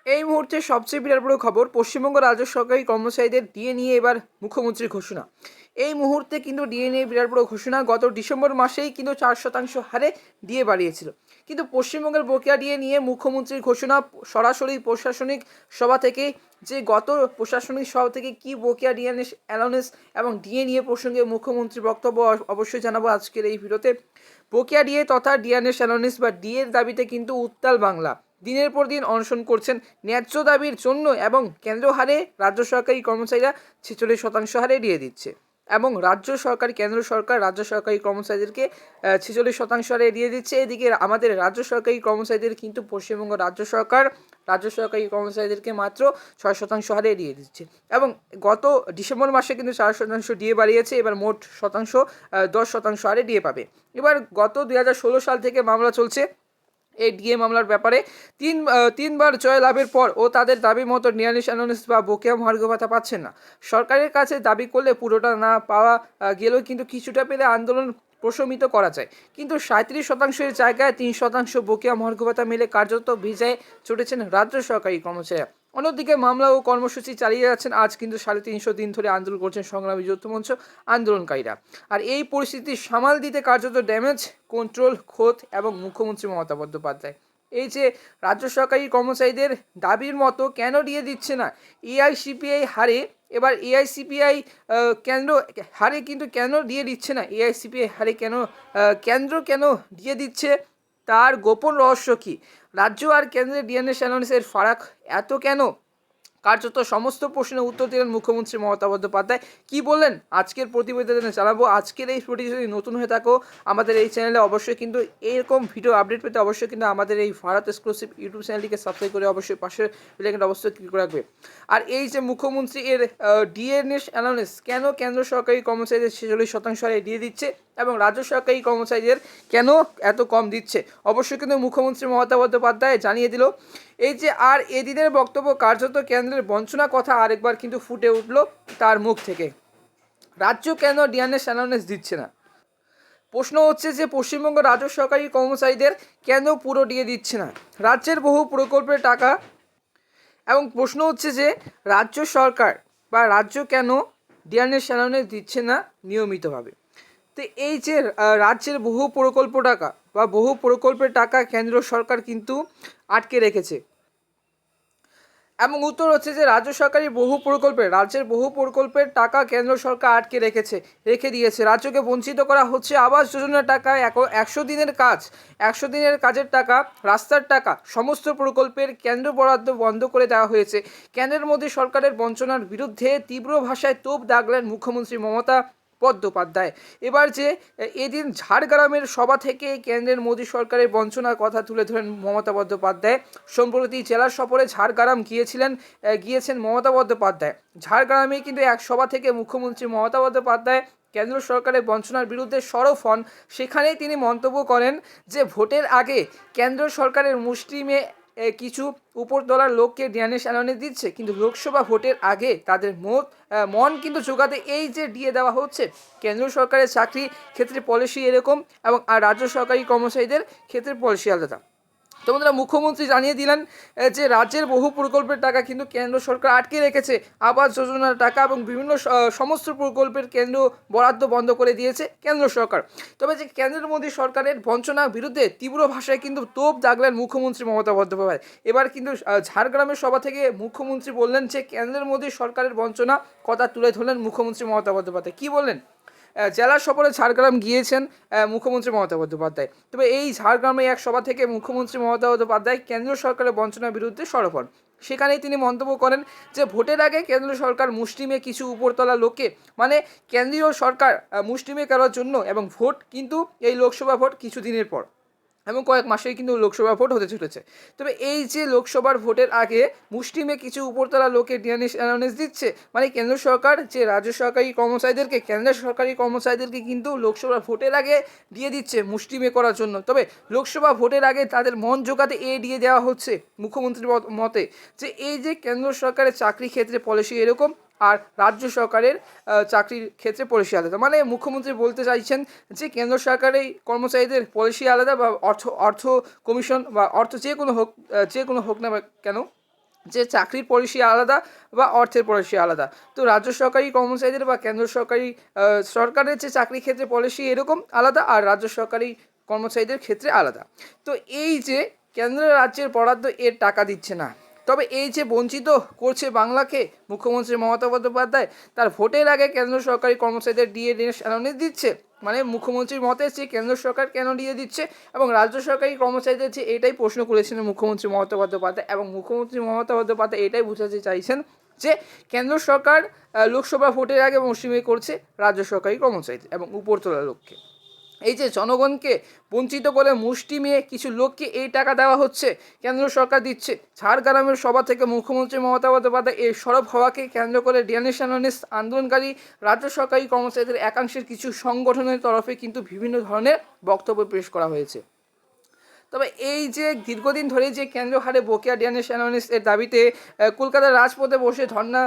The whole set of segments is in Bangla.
এই মুহূর্তে সবচেয়ে বিরাট বড় খবর, পশ্চিমবঙ্গ রাজ্য সরকারি কর্মচারীদের ডিএ নিয়ে এবার মুখ্যমন্ত্রীর ঘোষণা। এই মুহূর্তে কিন্তু ডিএ নিয়ে বিরাট বড় ঘোষণা। গত ডিসেম্বর মাসেই কিন্তু 4% হারে ডিএ বাড়িয়েছিল, কিন্তু পশ্চিমবঙ্গের বকেয়া ডিএ নিয়ে মুখ্যমন্ত্রীর ঘোষণা সরাসরি প্রশাসনিক সভা থেকে। যে গত প্রশাসনিক সভা থেকে কি বকেয়া ডিএ অ্যালাউন্স এবং ডিএ নিয়ে প্রসঙ্গে মুখ্যমন্ত্রীর বক্তব্য অবশ্যই জানাবো আজকের এই ভিডিওতে। বকেয়া ডিএ তথা ডিএনএস অ্যালাউন্স বা ডিএর দাবিতে কিন্তু উত্তাল বাংলা। দিনের পর দিন অনশন করছেন ন্যায্য দাবির জন্য, এবং কেন্দ্র হারে রাজ্য সরকারি কর্মচারীরা 46% হারে দিয়ে দিচ্ছে, এবং কেন্দ্র সরকার রাজ্য সরকারি কর্মচারীদেরকে 46% হারে দিয়ে দিচ্ছে। এদিকে আমাদের রাজ্য সরকারি কর্মচারীদের কিন্তু পশ্চিমবঙ্গ রাজ্য সরকারি কর্মচারীদেরকে মাত্র 6% হারে দিয়ে দিচ্ছে, এবং গত ডিসেম্বর মাসে কিন্তু 4% ডিএ বাড়িয়েছে। এবার মোট শতাংশ 10% হারে ডিএ পাবে। এবার গত 2016 সাল থেকে মামলা চলছে এই ডিএ মামলার ব্যাপারে। তিনবার জয় লাভের পর ও তাদের দাবি মতো ডিএনএস অ্যালাউন্স বা বকেয়া মহার্ঘ ভাতা পাচ্ছেন না। সরকারের কাছে দাবি করলে পুরোটা না পাওয়া গেলেও কিন্তু কিছুটা পেলে আন্দোলন প্রশমিত করা যায়, কিন্তু 37%-এর জায়গায় 3% বকেয়া মহার্ঘ ভাতা মিলে কার্যত ভিজায় চটেছেন রাজ্য সরকারি কর্মচারীরা। অন্যদিকে মামলা ও কর্মসূচি চালিয়ে যাচ্ছেন। আজ কিন্তু 350 দিন ধরে আন্দোলন করছেন সংগ্রামী যৌথ মঞ্চ আন্দোলনকারীরা। আর এই পরিস্থিতি সামাল দিতে কার্যত ড্যামেজ কন্ট্রোল খোদ এবং মুখ্যমন্ত্রী মমতা বন্দ্যোপাধ্যায় এই যে রাজ্য সরকারি কর্মচারীদের দাবির মতো কেন দিয়ে দিচ্ছে না এআইসিপিআই হারে। এবার এআইসিপিআই কেন্দ্র হারে কিন্তু কেন দিয়ে দিচ্ছে না, এআইসিপিআই হারে কেন্দ্র কেন দিয়ে দিচ্ছে, তার গোপন রহস্য কী? রাজ্য আর কেন্দ্রের ডিএনএস অ্যালাউন্সের ফারাক এত কেন? কার্যত সমস্ত প্রশ্নের উত্তর দিলেন মুখ্যমন্ত্রী মমতা বন্দ্যোপাধ্যায়। কী বললেন আজকের প্রতিবেদনে জানাবো। আজকের এই ভিডিও যদি নতুন হয়ে থাকো আমাদের এই চ্যানেলে অবশ্যই কিন্তু এরকম ভিডিও আপডেট পেতে অবশ্যই কিন্তু আমাদের এই ভারত এক্সক্লুসিভ ইউটিউব চ্যানেলটিকে সাবস্ক্রাইব করে অবশ্যই পাশের বেলাইকনটা অবশ্যই ক্লিক করে রাখবে। আর এই যে মুখ্যমন্ত্রী এর ডিএনএস অ্যালাউন্স কেন কেন্দ্র সরকারি কর্মচারীদের 46% হারে দিয়ে দিচ্ছে এবং রাজ্য সরকারি কর্মচারীদের কেন এত কম দিচ্ছে, অবশ্যই কিন্তু মুখ্যমন্ত্রী মমতা বন্দ্যোপাধ্যায় জানিয়ে দিল। এই যে আর এদিনের বক্তব্য কার্যত কেন্দ্রের বঞ্চনা কথা আরেকবার কিন্তু ফুটে উঠল তার মুখ থেকে। রাজ্য কেন ডিএনএস অ্যালাউন্স দিচ্ছে না? প্রশ্ন হচ্ছে যে পশ্চিমবঙ্গ রাজ্য সরকারি কর্মচারীদের কেন পুরো দিয়ে দিচ্ছে না রাজ্যের বহু প্রকল্পের টাকা, এবং প্রশ্ন হচ্ছে যে রাজ্য সরকার বা রাজ্য কেন ডিএনএস অ্যালাউন্স দিচ্ছে না নিয়মিতভাবে। তো এই যে রাজ্যের বহু প্রকল্পের টাকা কেন্দ্র সরকার কিন্তু আটকে রেখেছে, এবং উত্তর হচ্ছে যে রাজ্যের বহু প্রকল্পের টাকা কেন্দ্র সরকার রেখে দিয়েছে। রাজ্যকে বঞ্চিত করা হচ্ছে আবাস যোজনার টাকা, 100 দিনের কাজের টাকা, রাস্তার টাকা, সমস্ত প্রকল্পের কেন্দ্র বরাদ্দ বন্ধ করে দেওয়া হয়েছে। কেন্দ্রের মোদী সরকারের বঞ্চনার বিরুদ্ধে তীব্র ভাষায় তোপ দাগলেন মুখ্যমন্ত্রী মমতা বন্দ্যোপাধ্যায়। এবার যে এদিন ঝাড়গ্রামের সভা থেকে কেন্দ্রের মোদী সরকারের বঞ্চনার কথা তুলে ধরেন মমতা বন্দ্যোপাধ্যায়। সম্প্রতি জেলা সফরে ঝাড়গ্রাম গিয়েছেন মমতা বন্দ্যোপাধ্যায়। ঝাড়গ্রামে কিন্তু এক সভা থেকে মুখ্যমন্ত্রী মমতা বন্দ্যোপাধ্যায় কেন্দ্র সরকারের বঞ্চনার বিরুদ্ধে সরব হন। সেখানেই তিনি মন্তব্য করেন যে ভোটের আগে কেন্দ্র সরকারের মুষ্টিমে কিছু উপরতলার লোককে ডিএনএস অ্যালাউন্স দিচ্ছে, কিন্তু লোকসভা ভোটের আগে তাদের মন কিন্তু জোগাতে এই যে ডিএ দেওয়া হচ্ছে। কেন্দ্র সরকারের চাকরি ক্ষেত্রে পলিসি এরকম, এবং আর রাজ্য সরকারি কর্মচারীদের ক্ষেত্রে পলিসি আলাদা। তো বন্ধুরা, মুখ্যমন্ত্রী জানিয়ে দিলেন যে রাজ্যের বহু প্রকল্পের টাকা কিন্তু কেন্দ্র সরকার আটকে রেখেছে। আবাস যোজনার টাকা এবং বিভিন্ন সমস্ত প্রকল্পের কেন্দ্র বরাদ্দ বন্ধ করে দিয়েছে কেন্দ্র সরকার। তবে যে কেন্দ্রের মোদী সরকারের বঞ্চনার বিরুদ্ধে তীব্র ভাষায় কিন্তু তোপ দাগলেন মুখ্যমন্ত্রী মমতা বন্দ্যোপাধ্যায়। এবার কিন্তু ঝাড়গ্রামের সভা থেকে মুখ্যমন্ত্রী বললেন যে কেন্দ্রের মোদী সরকারের বঞ্চনা কথা তুলে ধরলেন মুখ্যমন্ত্রী মমতা বন্দ্যোপাধ্যায়। কী বললেন? জেলা সফরে ঝাড়গ্রাম গিয়েছেন মুখ্যমন্ত্রী মমতা বন্দ্যোপাধ্যায়। তবে এই ঝাড়গ্রামে এক সভা থেকে মুখ্যমন্ত্রী মমতা বন্দ্যোপাধ্যায় কেন্দ্র সরকারের বঞ্চনার বিরুদ্ধে সরব হন। সেখানেই তিনি মন্তব্য করেন যে ভোটের আগে কেন্দ্র সরকার মুষ্টিমে কিছু উপরতলা লোককে, মানে কেন্দ্রীয় সরকার মুষ্টিমে করার জন্য, এবং ভোট কিন্তু এই লোকসভা ভোট কিছুদিনের পর এবং কয়েক মাসেই কিন্তু লোকসভা ভোট হতে চলেছে। তবে এই যে লোকসভার ভোটের আগে মুষ্টিমে কিছু উপরতলা লোকে ডিএনএস অ্যালাউন্স দিচ্ছে, মানে কেন্দ্র সরকার যে রাজ্য সরকারি কর্মচারীদেরকে, কেন্দ্রের সরকারি কর্মচারীদেরকে কিন্তু লোকসভা ভোটের আগে দিয়ে দিচ্ছে মুষ্টিমে করার জন্য। তবে লোকসভা ভোটের আগে তাদের মন জোগাতে দিয়ে দেওয়া হচ্ছে মুখ্যমন্ত্রীর মতে যে এই যে কেন্দ্র সরকারের চাকরি ক্ষেত্রে পলিসি এরকম, আর রাজ্য সরকারের চাকরির ক্ষেত্রে পলিসি আলাদা। মানে মুখ্যমন্ত্রী বলতে চাইছেন যে কেন্দ্র সরকারের কর্মচারীদের পলিসি আলাদা, বা অর্থ কমিশন বা অর্থ যে কোনো হোক না কেন, যে চাকরির পলিসি আলাদা বা অর্থের পলিসি আলাদা। তো রাজ্য সরকারি কর্মচারীদের বা কেন্দ্র সরকারের যে চাকরির ক্ষেত্রে পলিসি এরকম আলাদা, আর রাজ্য সরকারি কর্মচারীদের ক্ষেত্রে আলাদা। তো এই যে কেন্দ্র রাজ্যের বরাদ্দ এর টাকা দিচ্ছে না, তবে এই যে বঞ্চিত করছে বাংলাকে মুখ্যমন্ত্রী মমতা বন্দ্যোপাধ্যায়, তার ভোটের আগে কেন্দ্র সরকারি কর্মচারীদের ডিএ অ্যালাউন্স দিচ্ছে। মানে মুখ্যমন্ত্রীর মতে যে কেন্দ্র সরকার কেন দিয়ে দিচ্ছে, এবং রাজ্য সরকারি কর্মচারীদের যে এটাই প্রশ্ন করেছিলেন মুখ্যমন্ত্রী মমতা বন্দ্যোপাধ্যায়, এবং মুখ্যমন্ত্রী মমতা বন্দ্যোপাধ্যায় এটাই বোঝাতে চাইছেন যে কেন্দ্র সরকার লোকসভা ভোটের আগে মৌসুমি করছে রাজ্য সরকারি কর্মচারীদের এবং উপরতলার লোককে। এই যে জনগণকে বঞ্চিত করে মুষ্টিমেয় কিছু লোককে এই টাকা দেওয়া হচ্ছে, কেন্দ্র সরকার দিচ্ছে। ঝাড়গ্রামের সভা থেকে মুখ্যমন্ত্রী মমতা বন্দ্যোপাধ্যায় এই সরব হওয়াকে কেন্দ্র করে ডিএনএস আন্দোলনকারী রাজ্য সরকারি কর্মচারীদের একাংশের কিছু সংগঠনের তরফে কিন্তু বিভিন্ন ধরনের বক্তব্য পেশ করা হয়েছে। তবে এই যে দীর্ঘদিন ধরে যে কেন্দ্র হারে বকেয়া ডিএনএস এর দাবিতে কলকাতার রাজপথে বসে ধর্ণা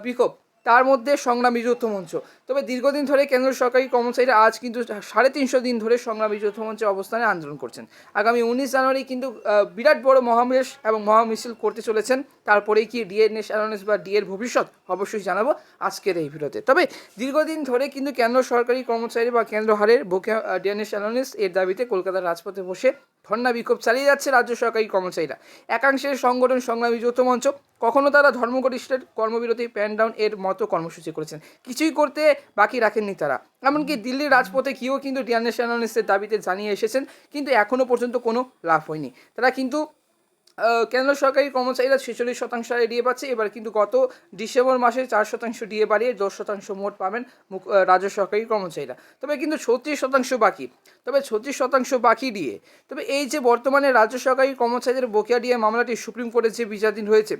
বিক্ষোভ, তার মধ্যে সংগ্রামী যৌথ মঞ্চ। তবে দীর্ঘদিন ধরে কেন্দ্র সরকারি কর্মচারীরা আজ কিন্তু 350 দিন ধরে সংগ্রামী যৌথ মঞ্চে অবস্থানে আন্দোলন করছেন। আগামী 19 জানুয়ারি কিন্তু বিরাট বড় মহাবেশ এবং মহামিছিল করতে চলেছেন। তারপরেই কি ডিএনএস বা ডিএর ভবিষ্যৎ অবশ্যই জানাবো আজকের এই ভিডিওতে। তবে দীর্ঘদিন ধরে কিন্তু কেন্দ্র সরকারি কর্মচারী বা কেন্দ্র হারের বকেয়া ডিএনএস এর দাবিতে কলকাতার রাজপথে বসে ধর্ণা বিক্ষোভ চালিয়ে যাচ্ছে রাজ্য সরকারি কর্মচারীরা। একাংশের সংগঠন সংগ্রামী যৌথ মঞ্চ কখনো তারা ধর্মঘটিষ্ঠের কর্মবিরতি প্যান ডাউন এর মতো কর্মসূচি করেছেন, কিছুই করতে বাকি রাখেননি তারা। এমনকি দিল্লির রাজপথে গিয়েও কিন্তু ডিএনএসের দাবিতে জানিয়ে এসেছেন, কিন্তু এখনও পর্যন্ত কোনো লাভ হয়নি। তারা কিন্তু কেন্দ্র সরকারি কর্মচারীরা 46% হারে ডিএ পাচ্ছে। এবার কিন্তু গত ডিসেম্বর মাসে 4% ডিএ বাড়িয়ে 10% মোট পাবেন রাজ্য সরকারি কর্মচারীরা। তবে কিন্তু 36% বাকি, তবে 36% বাকি ডিএ। তবে এই যে বর্তমানে রাজ্য সরকারি কর্মচারীদের বকেয়া ডিএ মামলাটি সুপ্রিম কোর্টে যে বিচারাধীন রয়েছে,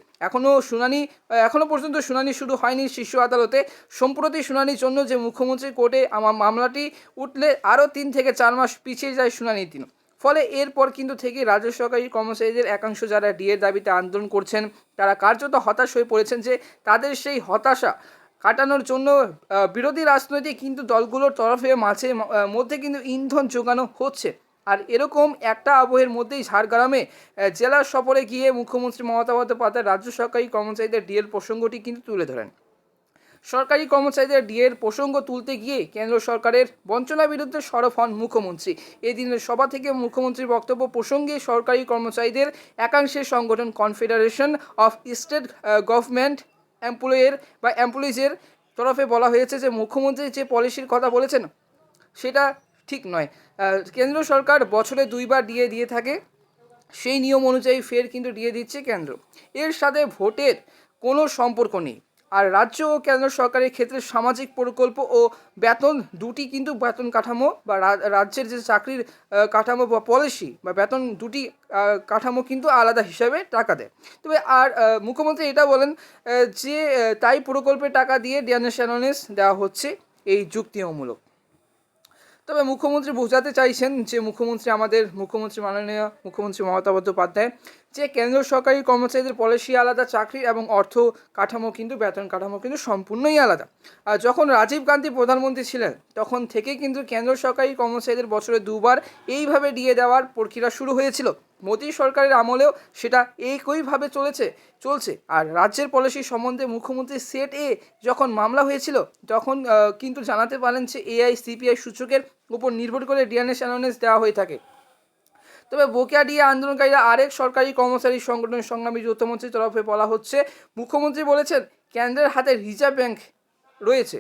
এখনও পর্যন্ত শুনানি শুরু হয়নি শীর্ষ আদালতে। সম্প্রতি শুনানির জন্য যে মুখ্যমন্ত্রী কোর্টে মামলাটি উঠলে আরও 3 থেকে 4 মাস পিছিয়ে যায় শুনানির দিন। ফলে এরপর কিন্তু থেকে রাজ্য সরকারি কর্মচারীদের একাংশ যারা ডিএর দাবিতে আন্দোলন করছেন, তারা কার্যত হতাশ হয়ে পড়েছেন যে তাদের সেই হতাশা কাটানোর জন্য বিরোধী রাজনৈতিক কিন্তু দলগুলোর তরফে মধ্যে কিন্তু ইন্ধন যোগানো হচ্ছে। আর এরকম একটা আবহের মধ্যেই ঝাড়গ্রামে জেলা সফরে গিয়ে মুখ্যমন্ত্রী মমতা বন্দ্যোপাধ্যায় রাজ্য সরকারি কর্মচারীদের ডিএর প্রসঙ্গটি কিন্তু তুলে ধরেন। সরকারি কর্মচারীদের ডিএর প্রসঙ্গ তুলতে গিয়ে কেন্দ্র সরকারের বঞ্চনার বিরুদ্ধে সরব হন মুখ্যমন্ত্রী। এদিনের সভা থেকে মুখ্যমন্ত্রীর বক্তব্য প্রসঙ্গে সরকারি কর্মচারীদের একাংশের সংগঠন কনফেডারেশন অফ স্টেট গভর্নমেন্ট এমপ্লয়িজের তরফে বলা হয়েছে যে মুখ্যমন্ত্রী যে পলিসির কথা বলেছেন সেটা ঠিক নয়। কেন্দ্র সরকার বছরে 2 বার ডিএ দিয়ে থাকে, সেই নিয়ম অনুযায়ী ফের কিন্তু ডিএ দিচ্ছে কেন্দ্র। এর সাথে ভোটের কোনো সম্পর্ক নেই। আর রাজ্য ও কেন্দ্র সরকারের ক্ষেত্রে সামাজিক প্রকল্প ও বেতন দুটি কিন্তু বেতন কাঠামো বা রাজ্যের যে চাকরির কাঠামো বা পলিসি বা বেতন দুটি কাঠামো কিন্তু আলাদা হিসাবে টাকা দেয়। তবে আর মুখ্যমন্ত্রী এটা বলেন যে তাই প্রকল্পের টাকা দিয়ে ডিএনএস দেওয়া হচ্ছে, এই যুক্তিমূলক। তবে মুখ্যমন্ত্রী বোঝাতে চাইছেন যে মাননীয় মুখ্যমন্ত্রী মমতা বন্দ্যোপাধ্যায় যে কেন্দ্র সরকারি কর্মচারীদের পলিসি আলাদা, চাকরি এবং অর্থ কাঠামো কিন্তু বেতন কাঠামো কিন্তু সম্পূর্ণই আলাদা। আর যখন রাজীব গান্ধী প্রধানমন্ত্রী ছিলেন তখন থেকেই কিন্তু কেন্দ্র সরকারি কর্মচারীদের বছরে 2 বার এইভাবে ডিএ দেওয়ার প্রক্রিয়া শুরু হয়েছিল। মোদী সরকারের আমলেও সেটা একইভাবে চলছে। আর রাজ্যের পলিসি সম্বন্ধে মুখ্যমন্ত্রী সেট এ যখন মামলা হয়েছিল তখন কিন্তু জানাতে পারেন যে এআইসিপিআই সূচকের উপর নির্ভর করে ডিএনএস দেওয়া হয়ে থাকে। তবে বকেয়া ডিএ আন্দোলনকারীরা আরেক সরকারি কর্মচারী সংগঠন সংগ্রামী যৌথ মঞ্চের তরফে বলা হচ্ছে, মুখ্যমন্ত্রী বলেছেন কেন্দ্রের হাতে রিজার্ভ ব্যাংক রয়েছে,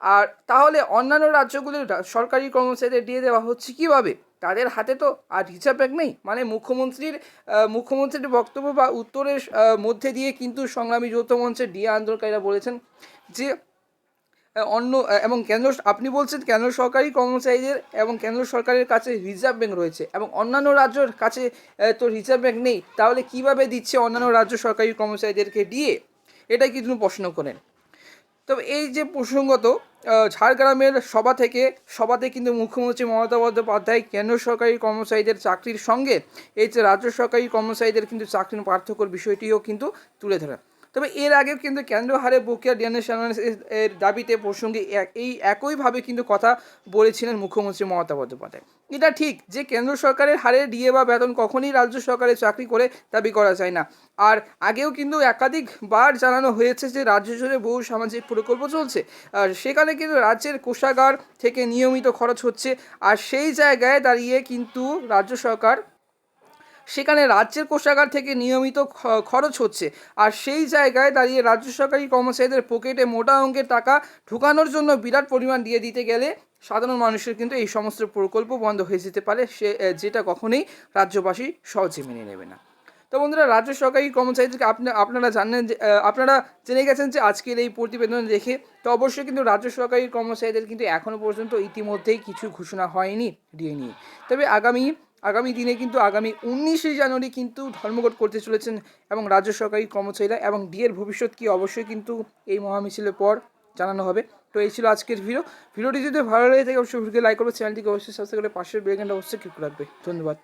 আর তাহলে অন্যান্য রাজ্যগুলির সরকারি কর্মচারীদের ডিএ দেওয়া হচ্ছে কীভাবে? তাদের হাতে তো আর রিজার্ভ ব্যাংক নেই। মানে মুখ্যমন্ত্রীর বক্তব্য বা উত্তরের মধ্যে দিয়ে কিন্তু সংগ্রামী যৌথ মঞ্চের ডিএ আন্দোলনকারীরা বলেছেন যে আপনি বলছেন কেন্দ্র সরকারি কর্মচারীদের এবং কেন্দ্র সরকারের কাছে রিজার্ভ ব্যাংক রয়েছে এবং অন্যান্য রাজ্যের কাছে তো রিজার্ভ ব্যাংক নেই, তাহলে কিভাবে দিচ্ছে অন্যান্য রাজ্য সরকারি কর্মচারীদেরকে ডিএ? এটাই কিন্তু প্রশ্ন করেন। তবে এই যে প্রসঙ্গত ঝাড়গ্রামের সভাতে কিন্তু মুখ্যমন্ত্রী মমতা বন্দ্যোপাধ্যায় কেন্দ্র সরকারি কর্মচারীদের চাকরির সঙ্গে এই যে রাজ্য সরকারি কর্মচারীদের কিন্তু চাকরির পার্থক্যর বিষয়টিও কিন্তু তুলে ধরেন। তবে এর আগেও কিন্তু কেন্দ্র হারে বকেয়া ডিএনএ এর দাবিতে প্রসঙ্গে এই একইভাবে কিন্তু কথা বলেছিলেন মুখ্যমন্ত্রী মমতা বন্দ্যোপাধ্যায়। এটা ঠিক যে কেন্দ্র সরকারের হারে ডিএ বা বেতন কখনই রাজ্য সরকারের চাকরি করে দাবি করা যায় না। আর আগেও কিন্তু একাধিকবার জানানো হয়েছে যে রাজ্য জুড়ে বহু সামাজিক প্রকল্প চলছে, আর সেখানে কিন্তু রাজ্যের কোষাগার থেকে নিয়মিত খরচ হচ্ছে। আর সেই জায়গায় দাঁড়িয়ে কিন্তু রাজ্য সরকার সেখানে রাজ্যের কোষাগার থেকে নিয়মিত খরচ হচ্ছে, আর সেই জায়গায় দাঁড়িয়ে রাজ্য সরকারি কর্মচারীদের পকেটে মোটা অঙ্কের টাকা ঢুকানোর জন্য বিরাট পরিমাণ দিয়ে দিতে গেলে সাধারণ মানুষের কিন্তু এই সমস্ত প্রকল্প বন্ধ হয়ে যেতে পারে, যেটা কখনোই রাজ্যবাসী সহজে মেনে নেবে না। তো বন্ধুরা, রাজ্য সরকারি কর্মচারীদেরকে আপনারা জানেন যে আপনারা জেনে গেছেন যে আজকের এই প্রতিবেদন দেখে, তো অবশ্যই কিন্তু রাজ্য সরকারি কর্মচারীদের কিন্তু এখনও পর্যন্ত ইতিমধ্যেই কিছু ঘোষণা হয়নি ডিএ নিয়ে। তবে আগামী দিনে কিন্তু আগামী 19শে জানুয়ারি কিন্তু ধর্মঘট করতে চলেছেন এবং রাজ্য সরকারি কর্মচারীরা, এবং ডিএর ভবিষ্যৎ কি অবশ্যই কিন্তু এই মহামিছিলের পর জানানো হবে। তো এই ছিল আজকের ভিডিওটি যদি ভালো লাগে থাকে অবশ্যই ভিডিওকে লাইক করবে, চ্যানেলটিকে অবশ্যই সাবস্ক্রাইব করে পাশের বেল আইকনটা অবশ্যই ক্লিক রাখবে। ধন্যবাদ।